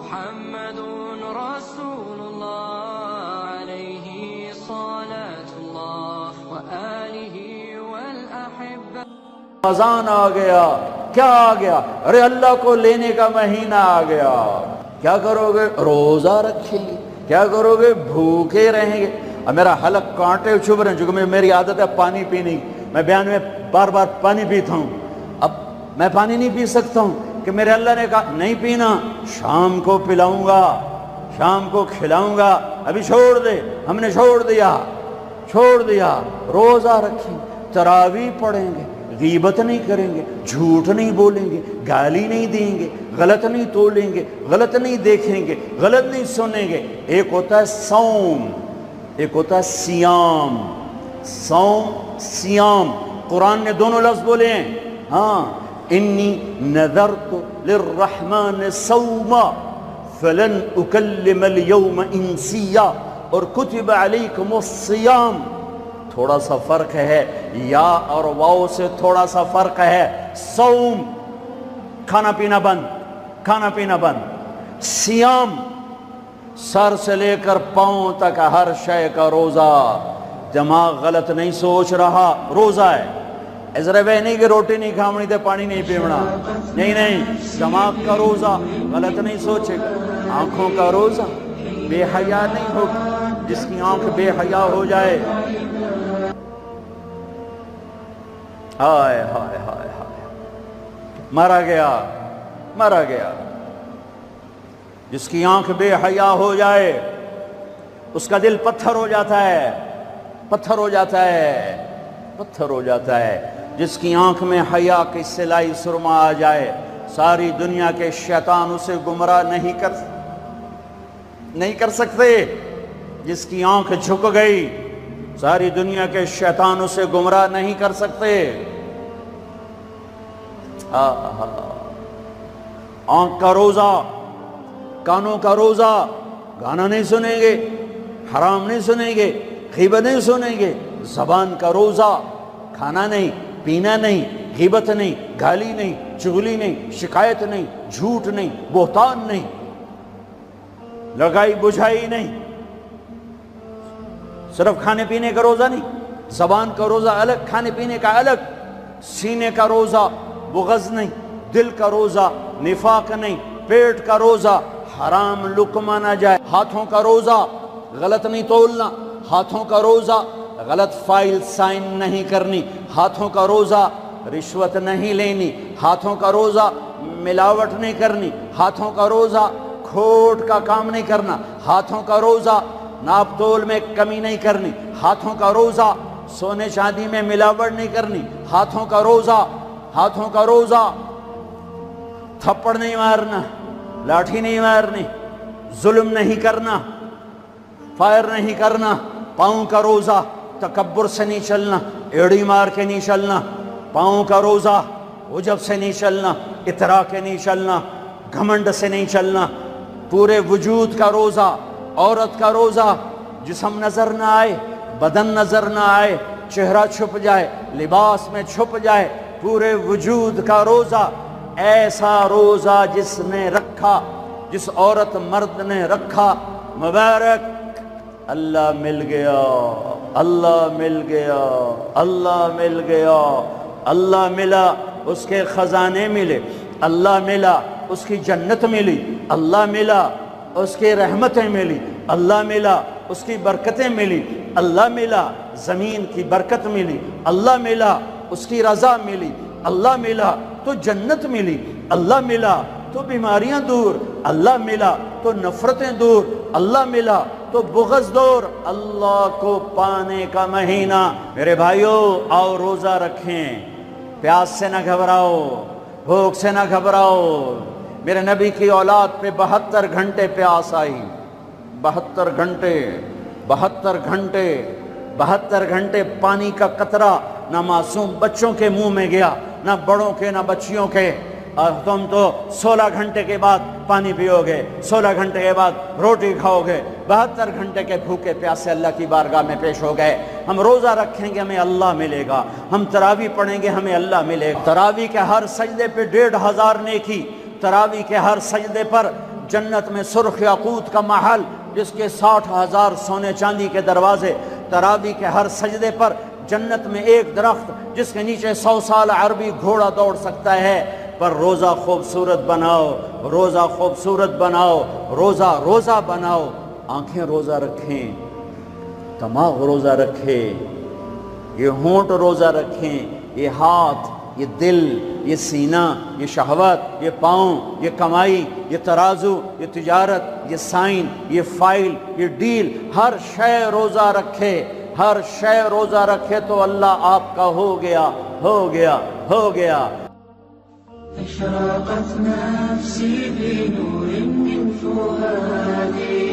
मुहम्मदुन रसूलुल्लाह अलैहि सलातुल्लाह व आलिहि वल अहिब्बा। रमज़ान आ गया, क्या आ गया? अरे अल्लाह को लेने का महीना आ गया। क्या करोगे? रोजा रखेंगे। क्या करोगे? भूखे रहेंगे। अब मेरा हलक कांटे चुभ रहे हैं, क्योंकि मेरी आदत है पानी पीने की। मैं बयान में बार बार पानी पीता हूँ। अब मैं पानी नहीं पी सकता हूँ कि मेरे अल्लाह ने कहा नहीं पीना, शाम को पिलाऊंगा, शाम को खिलाऊंगा। अभी छोड़ दे। हमने छोड़ दिया। रोजा रखेंगे, तरावी पढ़ेंगे, गीबत नहीं करेंगे, झूठ नहीं बोलेंगे, गाली नहीं देंगे, गलत नहीं तोलेंगे, गलत नहीं देखेंगे, गलत नहीं सुनेंगे। एक होता है सौम, एक होता है सियाम। सौम सियाम, कुरान ने दोनों लफ्ज बोले हैं। हाँ, इन्नी नज़रतु लिर्रहमान सौमा फलन उकल्लिमल यौम इंसिया और कुतिब अलैकुमुस सियाम। थोड़ा सा फर्क है, या और वाव से थोड़ा सा फर्क है। सौम खाना पीना बंद। सियाम सर से लेकर पांव तक हर शय का रोजा। दिमाग गलत नहीं सोच रहा, रोजा है। ऐसा वह नहीं कि रोटी नहीं खावनी तो पानी नहीं पीवना, नहीं, दिमाग का रोजा, गलत नहीं सोचेगा। आंखों का रोजा, बेहया नहीं होगा। जिसकी आंख बेहया हो जाए, हाय हाय हाय हाय, मारा गया। जिसकी आंख बेहया हो जाए उसका दिल पत्थर हो जाता है। जिसकी आंख में हया की सिलाई सुरमा आ जाए, सारी दुनिया के शैतान उसे गुमराह नहीं कर सकते। जिसकी आंख झुक गई, सारी दुनिया के शैतान उसे गुमराह नहीं कर सकते। आंख का रोजा, कानों का रोजा, गाना नहीं सुनेंगे, हराम नहीं सुनेंगे, गीबत नहीं सुनेंगे। ज़बान का रोजा, खाना नहीं, पीना नहीं, गीबत नहीं, गाली नहीं, चुगली नहीं, शिकायत नहीं, झूठ नहीं, बोहतान नहीं, लगाई बुझाई नहीं। सिर्फ खाने पीने का रोजा नहीं, ज़बान का रोजा अलग, खाने पीने का अलग। सीने का रोजा बुग़ज़ नहीं, दिल का रोजा निफाक नहीं, पेट का रोजा हराम लुक़मा ना जाए। हाथों का रोजा गलत नहीं तोलना, हाथों का रोजा गलत फाइल साइन नहीं करनी, हाथों का रोजा रिश्वत नहीं लेनी, हाथों का रोजा मिलावट नहीं करनी, हाथों का रोजा खोट का काम नहीं करना, हाथों का रोजा नाप तोल में कमी नहीं करनी, हाथों का रोजा सोने चांदी में मिलावट नहीं करनी, हाथों का रोजा थप्पड़ नहीं मारना, लाठी नहीं मारनी, जुल्म नहीं करना, फायर नहीं करना। पाँव का रोजा तकब्बुर से नहीं चलना, एड़ी मार के नहीं चलना। पाँव का रोजा उजब से नहीं चलना, इतरा के नहीं चलना, घमंड से नहीं चलना। पूरे वजूद का रोजा, औरत का रोजा, जिस्म नजर ना आए, बदन नजर ना आए, चेहरा छुप जाए, लिबास में छुप जाए, पूरे वजूद का रोजा। ऐसा रोजा जिसने रखा, जिस औरत मर्द ने रखा, मुबारक, अल्लाह मिल गया, अल्लाह मिल गया, अल्लाह मिल गया। अल्लाह मिला, उसके खजाने मिले, अल्लाह मिला, उसकी जन्नत मिली, अल्लाह मिला, उसकी रहमतें मिली, अल्लाह मिला, उसकी बरकतें मिली, अल्लाह मिला, ज़मीन की बरकत मिली, अल्लाह मिला, उसकी रज़ा मिली, अल्लाह मिला तो जन्नत मिली, अल्लाह मिला तो बीमारियां दूर, अल्लाह मिला तो नफरतें दूर, अल्लाह मिला तो बुग़्ज़ दूर। अल्लाह को पाने का महीना। मेरे भाइयों, आओ रोज़ा रखें, प्यास से ना घबराओ, भूख से ना घबराओ। मेरे नबी की औलाद पे 72 घंटे प्यास आई, 72 घंटे, 72 घंटे, 72 घंटे पानी का कतरा ना मासूम बच्चों के मुंह में गया, ना बड़ों के, ना बच्चियों के। और तुम तो 16 घंटे के बाद पानी पियोगे, 16 घंटे के बाद रोटी खाओगे, 72 घंटे के भूखे प्यासे अल्लाह की बारगाह में पेश हो गए। हम रोज़ा रखेंगे, हमें अल्लाह मिलेगा। हम तरावी पढ़ेंगे, हमें अल्लाह मिलेगा। तरावी के हर सजदे पे 1500 नेकी, तरावी के हर सजदे पर جنت میں سرخ یاقوت کا محل جس کے 60,000 سونے چاندی کے دروازے، تراویح کے ہر سجدے پر جنت میں ایک درخت جس کے نیچے 100 سال عربی گھوڑا دوڑ سکتا ہے۔ پر روزہ خوبصورت بناؤ، روزہ خوبصورت بناؤ، روزہ روزہ بناؤ۔ آنکھیں روزہ رکھیں، دماغ روزہ رکھے، یہ ہونٹ روزہ رکھیں، یہ ہاتھ، یہ دل، یہ سینہ، یہ شہوت، یہ پاؤں، یہ کمائی، یہ ترازو، یہ تجارت، یہ سائن، یہ فائل، یہ ڈیل، ہر شے روزہ رکھے، ہر شے روزہ رکھے تو اللہ آپ کا ہو گیا، ہو گیا، ہو گیا۔ أشرقت نفسي بنور من فؤادي